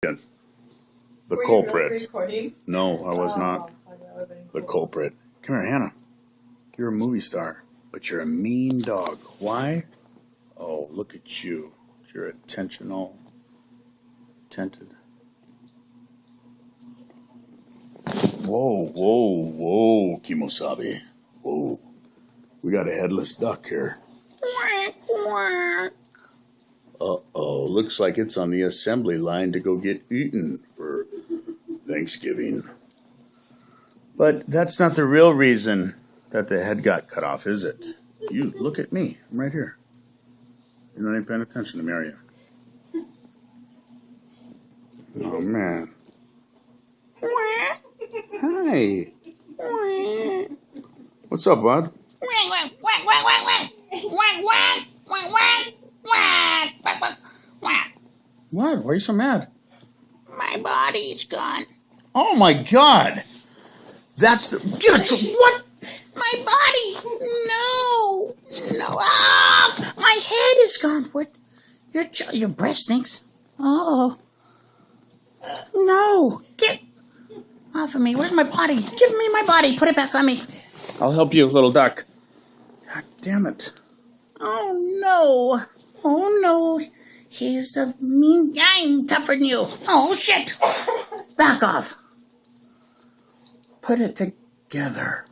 The Were culprit. You really recording? No, I was not. The Cool. culprit. Come here, Hannah. You're a movie star, but you're a mean dog. Why? Oh, look at you. You're attentional. Attented. Whoa, whoa, whoa, Kimosabe. Whoa. We got a headless duck here. Uh-oh. Looks like it's on the assembly line to go get eaten for Thanksgiving. But that's not the real reason that the head got cut off, is it? You, look at me. I'm right here. You're not even paying attention to me, are you? Oh, man. Hi. What's up, bud? What? Why are you so mad? My body's gone. Oh, my God. That's the... Give it to... What? My body! No! No! Ah! My head is gone. What? Your breath stinks. Oh. No! Get off of me. Where's my body? Give me my body. Put it back on me. I'll help you, little duck. God damn it. Oh, no. Oh, no. He's a mean guy. I'm tougher than you. Oh, shit. Back off. Put it together.